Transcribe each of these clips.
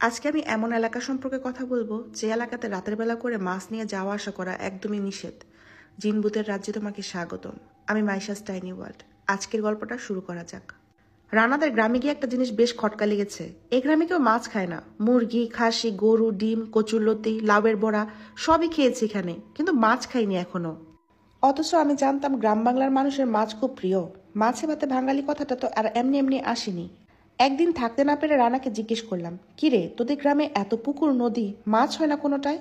আজকে আমি এমন এলাকা সম্পর্কে কথা বলবো যে এলাকাতে রাতের বেলা করে মাছ নিয়ে যাওয়া আসা করা একদমই নিষেধ। জিনবুতের রাজ্যে তোমাকে স্বাগতম। আমি মাইশাস টাইনি ওয়ার্ল্ড। আজকের গল্পটা শুরু করা যাক। রানাদের গ্রামে গিয়ে একটা জিনিস বেশ খটকা লেগেছে। এই গ্রামে কেউ মাছ খায় না। মুরগি, খাসি, গরু, ডিম, কচুরলতি, লাউয়ের বড়া সবই খেয়েছি এখানে, কিন্তু মাছ খাইনি এখনো। অথচ আমি জানতাম গ্রাম বাংলার মানুষের মাছ খুব প্রিয়। মাছে ভাতে বাঙালি কথাটা তো আর এমনি এমনি আসেনি। একদিন থাকতে না পেরে রানাকে জিজ্ঞেস করলাম, কি রে, তোদের গ্রামে এত পুকুর, নদী, মাছ হয় না কোনোটায়?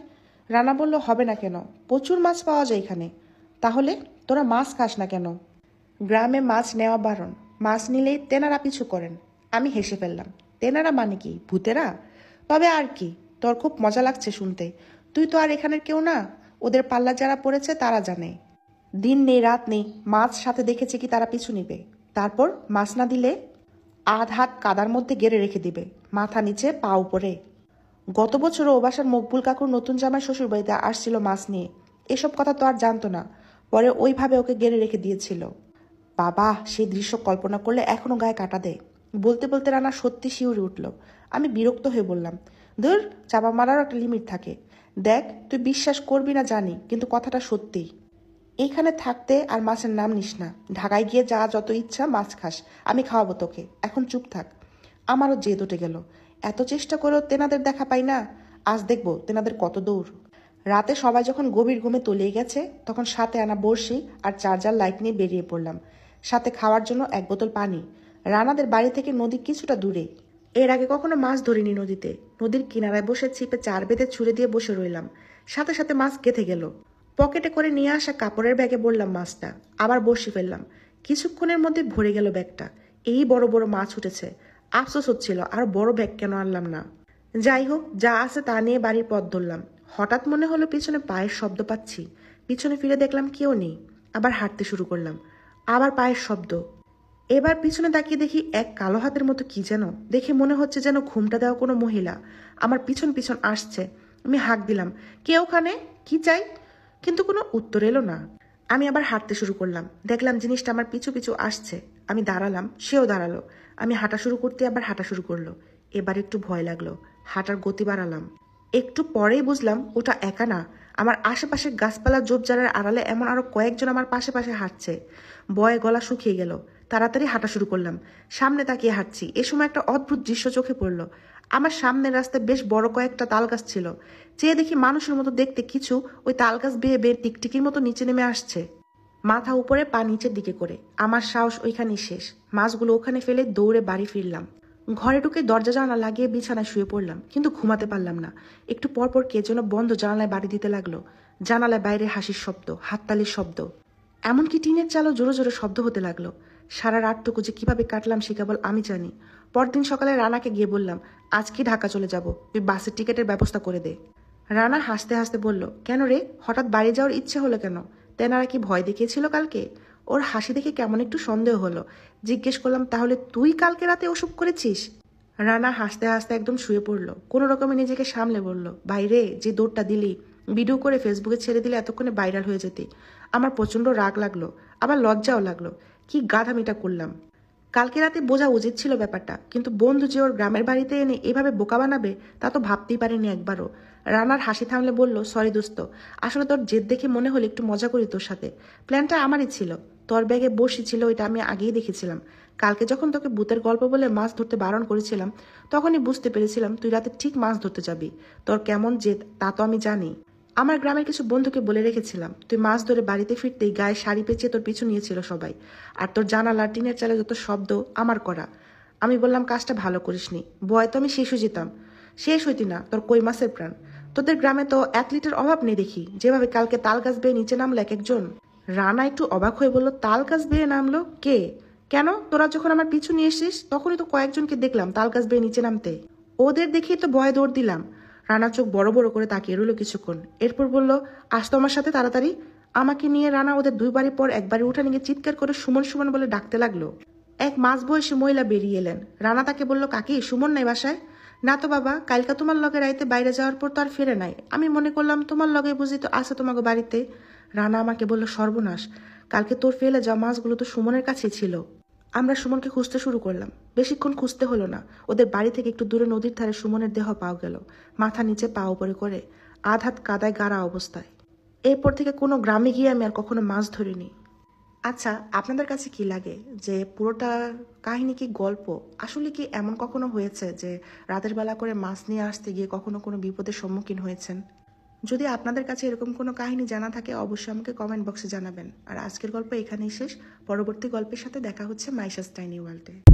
রানা বলল, হবে না কেন, প্রচুর মাছ পাওয়া যায় এখানে। তাহলে তোরা মাছ খাস না কেন? গ্রামে মাছ নেওয়া বারণ। মাছ নিলেই তেনারা পিছু করেন। আমি হেসে ফেললাম। তেনারা মানে কি, ভূতেরা? তবে আর কি, তোর খুব মজা লাগছে শুনতে। তুই তো আর এখানের কেউ না। ওদের পাল্লা যারা পড়েছে তারা জানে। দিন নেই রাত নেই, মাছ সাথে দেখেছি কি তারা পিছু নিবে। তারপর মাছ না দিলে আধ হাত কাদার মধ্যে গেড়ে রেখে দিবে, মাথা নিচে পা উপরে। গত বছরও ও বাসার মকবুল কাকুর নতুন জামাই শ্বশুর বাড়িতে আসছিল মাছ নিয়ে। এসব কথা তো আর জানতো না। পরে ওইভাবে ওকে গেড়ে রেখে দিয়েছিল। বাবা, সেই দৃশ্য কল্পনা করলে এখনো গায়ে কাটা দেয়। বলতে বলতে রানা সত্যি শিউরে উঠল। আমি বিরক্ত হয়ে বললাম, ধুর, চাপা মারারও একটা লিমিট থাকে। দেখ, তুই বিশ্বাস করবি না জানি, কিন্তু কথাটা সত্যি। এইখানে থাকতে আর মাছের নাম নিস না। ঢাকায় গিয়ে যা যত ইচ্ছা মাছ খাস, আমি খাওয়াবো তোকে। এখন চুপ থাক। আমারও জেদ উঠে গেল। এত চেষ্টা করেও তেনাদের দেখা পাই না। আজ দেখবো তেনাদের কত দৌড়। রাতে সবাই যখন গভীর ঘুমে তলিয়ে গেছে, তখন সাথে আনা বড়শি আর চার্জার লাইট নিয়ে বেরিয়ে পড়লাম। সাথে খাওয়ার জন্য এক বোতল পানি। রানাদের বাড়ি থেকে নদী কিছুটা দূরে। এর আগে কখনো মাছ ধরিনি নদীতে। নদীর কিনারায় বসে ছিপে চার বেঁধে ছুড়ে দিয়ে বসে রইলাম। সাথে সাথে মাছ গেঁথে গেল। পকেটে করে নিয়ে আসা কাপড়ের ব্যাগে বললাম মাছটা, আবার বসি ফেললাম। কিছুক্ষণের মধ্যে ভরে গেল ব্যাগটা। এই বড় বড় মাছ উঠেছে। আফসোস হচ্ছিল আর বড় ব্যাগ কেন আনলাম না। যাই হোক, যা আছে তা নিয়ে বাড়ির পথ ধরলাম। হঠাৎ মনে হলো পিছনে পায়ের শব্দ পাচ্ছি। পিছনে ফিরে দেখলাম কেউ নেই। আবার হাঁটতে শুরু করলাম। আবার পায়ের শব্দ। এবার পিছনে তাকিয়ে দেখি এক কালো হাতের মতো কি যেন। দেখে মনে হচ্ছে যেন ঘুমটা দেওয়া কোনো মহিলা আমার পিছন পিছন আসছে। আমি হাঁক দিলাম, কে ওখানে, কি চাই? কিন্তু কোনো উত্তর এলো না। আমি আবার হাঁটতে শুরু করলাম। দেখলাম জিনিসটা আমার পিছু পিছু আসছে। আমি দাঁড়ালাম, সেও দাঁড়ালো। আমি হাঁটা শুরু করতে আবার হাঁটা শুরু করলো। এবার একটু ভয় লাগলো। হাঁটার গতি বাড়ালাম। একটু পরেই বুঝলাম ওটা একা না। আমার আশেপাশে গাছপালা ঝোপঝাড়ের আড়ালে এমন আরো কয়েকজন আমার পাশে পাশে হাঁটছে। ভয়ে গলা শুকিয়ে গেল। তাড়াতাড়ি হাঁটা শুরু করলাম। সামনে তাকিয়ে হাঁটছি। এ সময় একটা অদ্ভুত দৃশ্য চোখে পড়লো। আমার সামনের রাস্তায় বেশ বড় কয়েকটা তাল গাছ ছিল। চেয়ে দেখি মানুষের মতো দেখতে কিছু ওই তাল গাছ বেয়ে বেয়ে টিকটিকির মতো নিচে নেমে আসছে, মাথা উপরে পা নিচের দিকে করে। আমার সাহস ওইখানেই শেষ। মাছগুলো ওখানে ফেলে দৌড়ে বাড়ি ফিরলাম। ঘরে ঢুকে দরজা জানালা লাগিয়ে বিছানায় শুয়ে পড়লাম, কিন্তু ঘুমাতে পারলাম না। একটু পরপর কে যেন বন্ধ জানালায় বাড়ি দিতে লাগলো। জানালায় বাইরে হাসির শব্দ, হাততালির শব্দ, এমনকি টিনের চালও জোরে জোরে শব্দ হতে লাগলো। সারা রাতটুকু যে কিভাবে কাটলাম সে কেবল আমি জানি। পরদিন সকালে রানাকে গিয়ে বললাম, আজকে ঢাকা চলে যাব, তুই বাসের টিকিটের ব্যবস্থা করে দে। রানা হাসতে হাসতে বলল, কেন রে, হঠাৎ বাড়ি যাওয়ার ইচ্ছে হলো কেন? তেনারা কি ভয় দেখিয়েছিল কালকে? ওর হাসি দেখে কেমন একটু সন্দেহ হলো। জিজ্ঞেস করলাম, তাহলে তুই কালকে রাতে ওসব করেছিস? রানা হাসতে হাসতে একদম শুয়ে পড়লো। কোনো রকমে নিজেকে সামলে বলল, বাইরে যে দৌড়টা দিলি, ভিডিও করে ফেসবুকে ছেড়ে দিলে এতক্ষণে ভাইরাল হয়ে যেতে। আমার প্রচন্ড রাগ লাগলো, আবার লজ্জাও লাগলো। কি গাধামিটা করলাম। কালকে রাতে বোঝা উচিত ছিল ব্যাপারটা, কিন্তু বন্ধু যে ওর গ্রামের বাড়িতে এনে এভাবে বোকা বানাবে তা তো ভাবতেই পারিনি একবারও। রানার হাসি থামলে বলল, সরি দোস্ত, আসলে তোর জেদ দেখে মনে হলো একটু মজা করি তোর সাথে। প্ল্যানটা আমারই ছিল। তোর ব্যাগে বসি ছিল, ওইটা আমি আগেই দেখেছিলাম। কালকে যখন তোকে ভূতের গল্প বলে মাছ ধরতে বারণ করেছিলাম, তখনই বুঝতে পেরেছিলাম তুই রাতে ঠিক মাছ ধরতে যাবি। তোর কেমন জেদ তা তো আমি জানি। আমার গ্রামের কিছু বন্ধুকে বলে রেখেছিলাম, তুই মাছ ধরে বাড়িতে ফিরতেই গায়ে শাড়ি পেঁচিয়ে তোর পিছু নিয়েছিল সবাই। আর তোর জানালা টিনের চালে যত শব্দ আমার করা। আমি বললাম, কাজটা ভালো করিসনি। ভয় তো আমি শেষও যেতাম। শেষ হইতি না তোর কই মাছের প্রাণ। তোদের গ্রামে তো অ্যাথলিটের অভাব নেই দেখি, যেভাবে কালকে তাল গাছ বেয়ে নিচে নামলো এক একজন। রানা একটু অবাক হয়ে বলল, তাল গাছ বেয়ে নামলো কে? কেন, তোরা যখন আমার পিছু নিয়ে এসিস তখনই তো কয়েকজনকে দেখলাম তাল গাছ বেয়ে নিচে নামতে। ওদের দেখেই তো ভয়ে দৌড় দিলাম। রানা চোখ বড় বড় করে তাকিয়ে রইল কিছুক্ষণ। এরপর বলল, আসতো আমার সাথে তাড়াতাড়ি। আমাকে নিয়ে রানা ওদের দুই বাড়ি পর একবারে উঠানে গিয়ে চিৎকার করে সুমন সুমন বলে ডাকতে লাগলো। এক মাঝবয়সী মহিলা বেরিয়ে এলেন। রানা তাকে বলল, কাকি, সুমন নাই বাসায়? না তো বাবা, কালকা তোমার লগে রাইতে বাইরে যাওয়ার পর তো আর ফিরে নাই। আমি মনে করলাম তোমার লগে বুঝি তো আছে তোমাকে বাড়িতে। রানা আমাকে বলল, সর্বনাশ, কালকে তোর ফেলে যাওয়া মাছগুলো তো সুমনের কাছেই ছিল। আমরা সুমনকে খুঁজতে শুরু করলাম। বেশিক্ষণ খুঁজতে হলো না, ওদের বাড়ি থেকে একটু দূরে নদীর ধারে সুমনের দেহ পাওয়া গেল, মাথা নিচে পা উপরে করে, আধ হাত কাদায় গাড়া অবস্থায়। এরপর থেকে কোনো গ্রামে গিয়ে আমি আর কখনো মাছ ধরিনি। আচ্ছা, আপনাদের কাছে কি লাগে যে পুরোটা কাহিনী কি গল্প? আসলে কি এমন কখনো হয়েছে যে রাতের বেলা করে মাছ নিয়ে আসতে গিয়ে কখনো কোনো বিপদের সম্মুখীন হয়েছেন? যদি আপনাদের কাছে এরকম কোনো কাহিনী জানা থাকে অবশ্যই আমাকে কমেন্ট বক্সে জানাবেন। আর আজকের গল্প এখানেই শেষ। পরবর্তী গল্পের সাথে দেখা হচ্ছে মাইশাস টাইনি ওয়ার্ল্ডে।